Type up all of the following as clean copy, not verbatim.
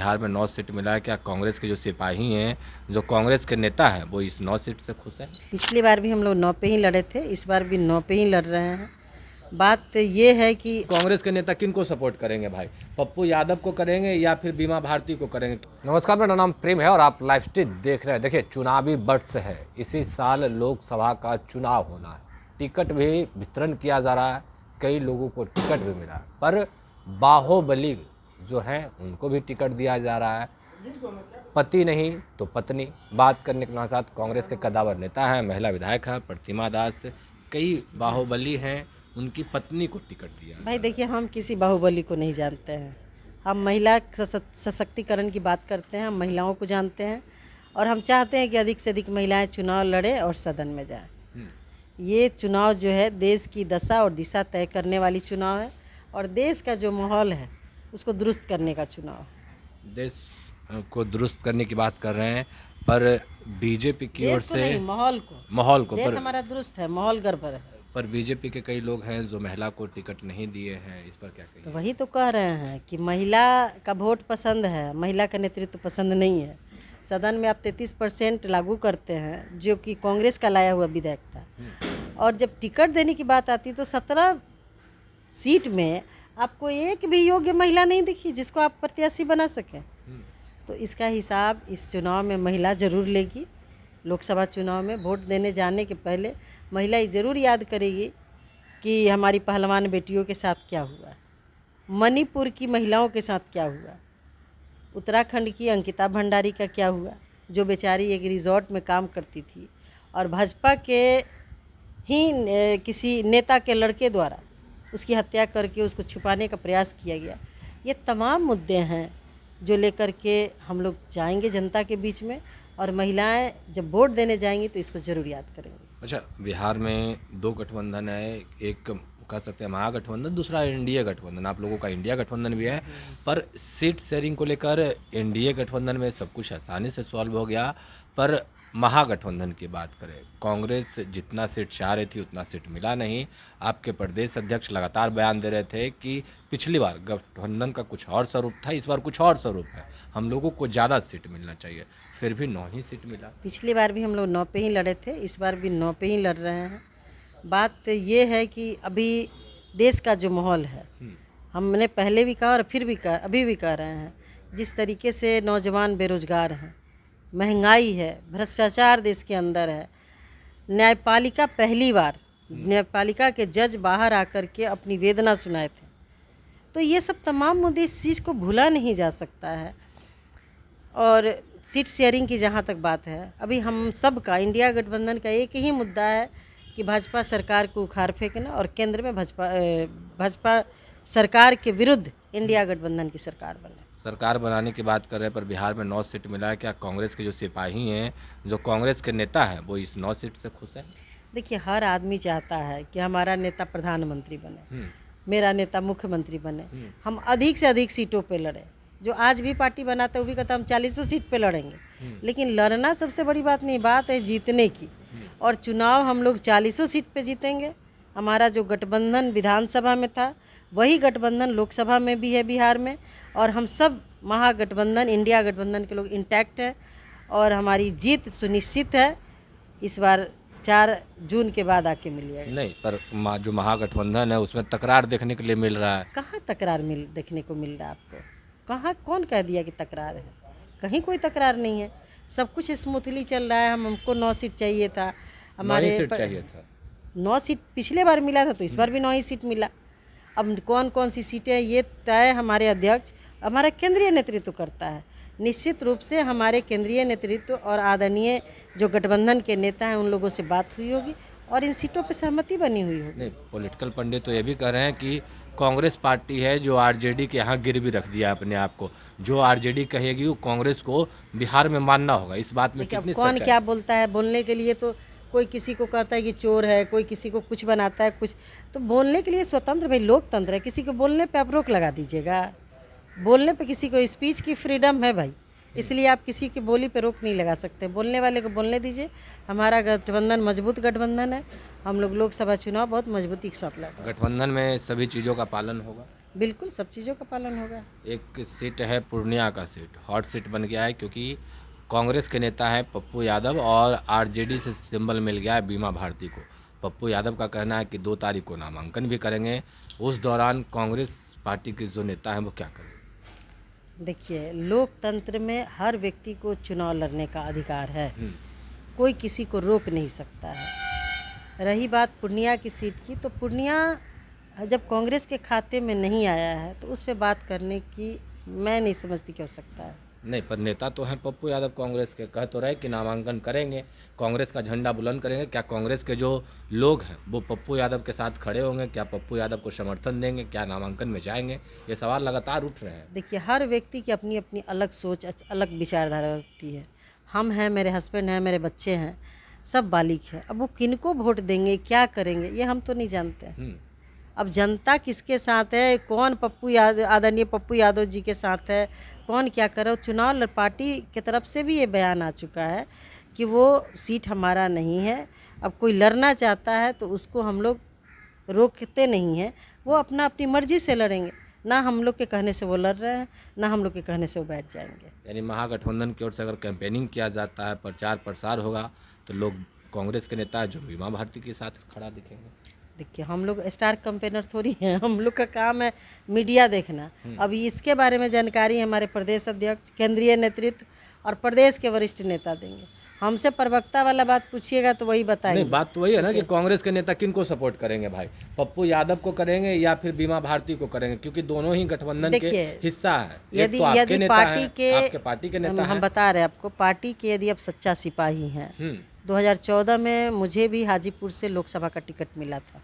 बिहार में 9 सीट मिला है। क्या कांग्रेस के जो सिपाही हैं, जो कांग्रेस के नेता हैं, वो इस 9 सीट से खुश हैं? पिछली बार भी हम लोग 9 पे ही लड़े थे, इस बार भी 9 पे ही लड़ रहे हैं। बात ये है कि कांग्रेस के नेता किन को सपोर्ट करेंगे भाई? पप्पू यादव को करेंगे या फिर बीमा भारती को करेंगे? नमस्कार, मेरा नाम प्रेम है और आप लाइव स्ट्रीट देख रहे हैं। देखिए, चुनावी बर्ड्स है, इसी साल लोकसभा का चुनाव होना है। टिकट भी वितरण किया जा रहा है, कई लोगों को टिकट भी मिला है, पर बाहुबली जो है उनको भी टिकट दिया जा रहा है। पति नहीं तो पत्नी। बात करने के साथ कांग्रेस के कद्दावर नेता हैं, महिला विधायक हैं प्रतिमा दास, कई बाहुबली हैं, उनकी पत्नी को टिकट दिया। भाई देखिए, हम किसी बाहुबली को नहीं जानते हैं। हम महिला सशक्तिकरण की बात करते हैं, हम महिलाओं को जानते हैं और हम चाहते हैं कि अधिक से अधिक महिलाएं चुनाव लड़ें और सदन में जाएं। ये चुनाव जो है देश की दशा और दिशा तय करने वाली चुनाव है और देश का जो माहौल है उसको दुरुस्त करने का चुनाव। देश को दुरुस्त करने की बात कर रहे हैं, पर बीजेपी की ओर से माहौल को देश हमारा दुरुस्त है, माहौल गड़बड़ है। पर बीजेपी के कई लोग हैं जो महिला को टिकट नहीं दिए हैं, इस पर क्या कहें? तो वही तो कह रहे हैं कि महिला का वोट पसंद है, महिला का नेतृत्व पसंद नहीं है। सदन में आप 33% लागू करते हैं जो कि कांग्रेस का लाया हुआ विधेयक था, और जब टिकट देने की बात आती तो 17 सीट में आपको एक भी योग्य महिला नहीं दिखी जिसको आप प्रत्याशी बना सकें। तो इसका हिसाब इस चुनाव में महिला जरूर लेगी। लोकसभा चुनाव में वोट देने जाने के पहले महिला ये ज़रूर याद करेगी कि हमारी पहलवान बेटियों के साथ क्या हुआ, मणिपुर की महिलाओं के साथ क्या हुआ, उत्तराखंड की अंकिता भंडारी का क्या हुआ, जो बेचारी एक रिजॉर्ट में काम करती थी और भाजपा के ही किसी नेता के लड़के द्वारा उसकी हत्या करके उसको छुपाने का प्रयास किया गया। ये तमाम मुद्दे हैं जो लेकर के हम लोग जाएंगे जनता के बीच में, और महिलाएं जब वोट देने जाएंगी तो इसको ज़रूर याद करेंगी। अच्छा, बिहार में 2 गठबंधन है, एक कह सकते हैं महागठबंधन, दूसरा एनडीए गठबंधन। आप लोगों का इंडिया गठबंधन भी है, पर सीट शेयरिंग को लेकर एनडीए गठबंधन में सब कुछ आसानी से सॉल्व हो गया। पर महागठबंधन की बात करें, कांग्रेस जितना सीट चाह रही थी उतना सीट मिला नहीं। आपके प्रदेश अध्यक्ष लगातार बयान दे रहे थे कि पिछली बार गठबंधन का कुछ और स्वरूप था, इस बार कुछ और स्वरूप है, हम लोगों को ज़्यादा सीट मिलना चाहिए, फिर भी 9 ही सीट मिला। पिछली बार भी हम लोग 9 पे ही लड़े थे, इस बार भी 9 पे ही लड़ रहे हैं। बात ये है कि अभी देश का जो माहौल है, हमने पहले भी कहा और फिर भी कहा, अभी भी कह रहे हैं, जिस तरीके से नौजवान बेरोजगार हैं, महंगाई है, भ्रष्टाचार देश के अंदर है, न्यायपालिका पहली बार न्यायपालिका के जज बाहर आकर के अपनी वेदना सुनाए थे। तो ये सब तमाम मुद्दे, इस चीज़ को भूला नहीं जा सकता है। और सीट शेयरिंग की जहाँ तक बात है, अभी हम सब का, इंडिया गठबंधन का एक ही मुद्दा है कि भाजपा सरकार को उखाड़ फेंकना और केंद्र में भाजपा सरकार के विरुद्ध इंडिया गठबंधन की सरकार बने। सरकार बनाने की बात कर रहे हैं, पर बिहार में 9 सीट मिला है। क्या कांग्रेस के जो सिपाही हैं, जो कांग्रेस के नेता हैं, वो इस 9 सीट से खुश हैं? देखिए, हर आदमी चाहता है कि हमारा नेता प्रधानमंत्री बने, मेरा नेता मुख्यमंत्री बने, हम अधिक से अधिक सीटों पे लड़ें। जो आज भी पार्टी बनाता है वो भी कहता है हम 40 सीट पे लड़ेंगे, लेकिन लड़ना सबसे बड़ी बात नहीं, बात है जीतने की। और चुनाव हम लोग 40 सीट पे जीतेंगे। हमारा जो गठबंधन विधानसभा में था वही गठबंधन लोकसभा में भी है बिहार में, और हम सब महागठबंधन इंडिया गठबंधन के लोग इंटैक्ट हैं और हमारी जीत सुनिश्चित है। इस बार 4 जून के बाद आके मिलिएगा। नहीं, पर जो महागठबंधन है उसमें तकरार देखने के लिए मिल रहा है। कहाँ तकरार देखने को मिल रहा है आपको? कहाँ, कौन कह दिया कि तकरार है? कहीं कोई तकरार नहीं है, सब कुछ स्मूथली चल रहा है। हमको 9 सीट चाहिए था, हमारे 9 सीट पिछले बार मिला था, तो इस बार भी 9 ही सीट मिला। अब कौन कौन सी सीटें ये तय हमारे अध्यक्ष, हमारा केंद्रीय नेतृत्व करता है। निश्चित रूप से हमारे केंद्रीय नेतृत्व और आदरणीय जो गठबंधन के नेता हैं उन लोगों से बात हुई होगी और इन सीटों पर सहमति बनी हुई होगी। नहीं, पॉलिटिकल पंडित तो ये भी कह रहे हैं कि कांग्रेस पार्टी है जो आरजेडी के यहाँ गिर भी रख दिया अपने आप को। जो आरजेडी कहेगी वो कांग्रेस को बिहार में मानना होगा। इस बात में कितनी कौन क्या बोलता है? बोलने के लिए तो कोई किसी को कहता है कि चोर है, कोई किसी को कुछ बनाता है, कुछ तो बोलने के लिए स्वतंत्र, भाई लोकतंत्र है। किसी को बोलने पे आप रोक लगा दीजिएगा? बोलने पे किसी को स्पीच की फ्रीडम है भाई, इसलिए आप किसी की बोली पे रोक नहीं लगा सकते। बोलने वाले को बोलने दीजिए। हमारा गठबंधन मजबूत गठबंधन है। हम लोग लोकसभा चुनाव बहुत मजबूती के साथ लड़। गठबंधन में सभी चीज़ों का पालन होगा। बिल्कुल सब चीज़ों का पालन होगा। एक सीट है पूर्णिया का सीट, हॉट सीट बन गया है क्योंकि कांग्रेस के नेता हैं पप्पू यादव और आरजेडी से सिंबल मिल गया है बीमा भारती को। पप्पू यादव का कहना है कि 2 तारीख को नामांकन भी करेंगे। उस दौरान कांग्रेस पार्टी के जो नेता हैं वो क्या करेंगे? देखिए, लोकतंत्र में हर व्यक्ति को चुनाव लड़ने का अधिकार है। कोई किसी को रोक नहीं सकता है। रही बात पूर्णिया की सीट की, तो पूर्णिया जब कांग्रेस के खाते में नहीं आया है तो उस पर बात करने की मैं नहीं समझती कि हो सकता है। नहीं, पर नेता तो हैं पप्पू यादव कांग्रेस के, कह तो रहे कि नामांकन करेंगे, कांग्रेस का झंडा बुलंद करेंगे। क्या कांग्रेस के जो लोग हैं वो पप्पू यादव के साथ खड़े होंगे? क्या पप्पू यादव को समर्थन देंगे? क्या नामांकन में जाएंगे? ये सवाल लगातार उठ रहे हैं। देखिए, हर व्यक्ति की अपनी अपनी अलग सोच, अलग विचारधारा होती है। हम हैं, मेरे हस्बैंड हैं, मेरे बच्चे हैं, सब बालिग हैं। अब वो किनको वोट देंगे, क्या करेंगे, ये हम तो नहीं जानते हैं। अब जनता किसके साथ है, कौन आदरणीय पप्पू यादव जी के साथ है, कौन क्या कर रहा है। चुनाव पार्टी की तरफ से भी ये बयान आ चुका है कि वो सीट हमारा नहीं है। अब कोई लड़ना चाहता है तो उसको हम लोग रोकते नहीं हैं। वो अपना अपनी मर्जी से लड़ेंगे। ना हम लोग के कहने से वो लड़ रहे हैं, ना हम लोग के कहने से वो बैठ जाएंगे। यानी महागठबंधन की ओर से अगर कैंपेनिंग किया जाता है, प्रचार प्रसार होगा, तो लोग कांग्रेस के नेता जो बीमा भारती के साथ खड़ा दिखेंगे। देखिए, हम लोग स्टार कैंपेनर थोड़ी हैं। हम लोग का काम है मीडिया देखना। अभी इसके बारे में जानकारी हमारे प्रदेश अध्यक्ष, केंद्रीय नेतृत्व और प्रदेश के वरिष्ठ नेता देंगे। हमसे प्रवक्ता वाला बात पूछिएगा तो वही बताएंगे। नहीं, बात तो वही है ना कि कांग्रेस के नेता किन को सपोर्ट करेंगे भाई? पप्पू यादव को करेंगे या फिर बीमा भारती को करेंगे? क्योंकि दोनों ही गठबंधन के हिस्सा है। यदि आपके पार्टी के नेता हम बता रहे हैं आपको, पार्टी के यदि आप सच्चा सिपाही हैं, 2014 में मुझे भी हाजीपुर से लोकसभा का टिकट मिला था।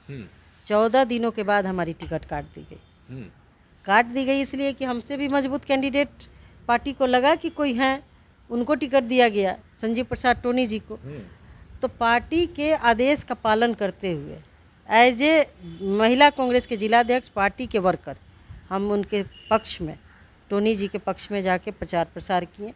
14 दिनों के बाद हमारी टिकट काट दी गई। इसलिए कि हमसे भी मजबूत कैंडिडेट पार्टी को लगा कि कोई हैं, उनको टिकट दिया गया, संजीव प्रसाद टोनी जी को। तो पार्टी के आदेश का पालन करते हुए एज ए महिला कांग्रेस के जिलाध्यक्ष, पार्टी के वर्कर, हम उनके पक्ष में, टोनी जी के पक्ष में जाके प्रचार प्रसार किए।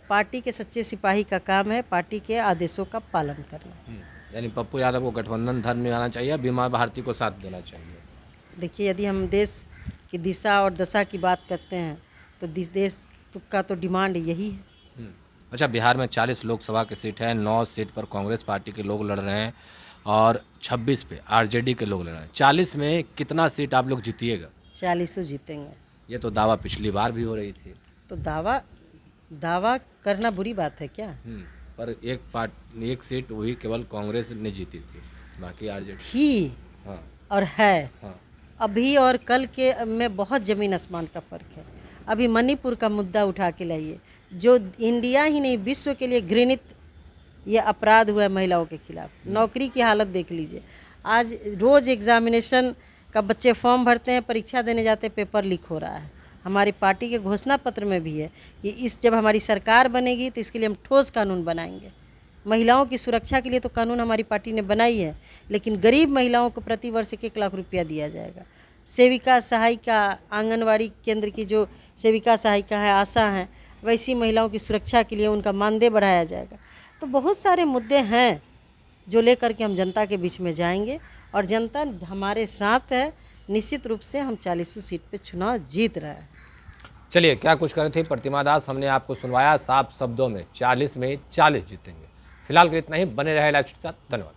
पार्टी के सच्चे सिपाही का काम है पार्टी के आदेशों का पालन करना। यानी पप्पू यादव को गठबंधन धर्म में आना चाहिए, बीमा भारती को साथ देना चाहिए। देखिए, यदि हम देश की दिशा और दशा की बात करते हैं तो देश का तो डिमांड यही है। अच्छा, बिहार में 40 लोकसभा की सीट है, 9 सीट पर कांग्रेस पार्टी के लोग लड़ रहे हैं और 26 पे आरजेडी के लोग लड़ रहे हैं। 40 में कितना सीट आप लोग जीतिएगा? 40 जीतेंगे। ये तो दावा पिछली बार भी हो रही थी। तो दावा करना बुरी बात है क्या? पर एक सीट वही केवल कांग्रेस ने जीती थी, बाकी आरजेडी थी। हाँ। और है। हाँ। अभी और कल के में बहुत ज़मीन आसमान का फ़र्क है। अभी मणिपुर का मुद्दा उठा के लाइए, जो इंडिया ही नहीं विश्व के लिए घृणित ये अपराध हुआ है महिलाओं के खिलाफ। नौकरी की हालत देख लीजिए। आज रोज़ एग्जामिनेशन का बच्चे फॉर्म भरते हैं, परीक्षा देने जाते हैं, पेपर लीक हो रहा है। हमारी पार्टी के घोषणा पत्र में भी है कि जब हमारी सरकार बनेगी तो इसके लिए हम ठोस कानून बनाएंगे। महिलाओं की सुरक्षा के लिए तो कानून हमारी पार्टी ने बनाई है, लेकिन गरीब महिलाओं को प्रति वर्ष 1 लाख रुपया दिया जाएगा। सेविका सहायिका, आंगनवाड़ी केंद्र की जो सेविका सहायिका है, आशा हैं, वैसी महिलाओं की सुरक्षा के लिए उनका मानदेय बढ़ाया जाएगा। तो बहुत सारे मुद्दे हैं जो लेकर के हम जनता के बीच में जाएंगे और जनता हमारे साथ है। निश्चित रूप से हम 40 सीट पे चुनाव जीत रहे हैं। चलिए, क्या कुछ कर रही थी प्रतिमा दास, हमने आपको सुनवाया साफ शब्दों में, 40 में 40 जीतेंगे। फिलहाल के इतना ही। बने रहे लाइव के साथ। धन्यवाद।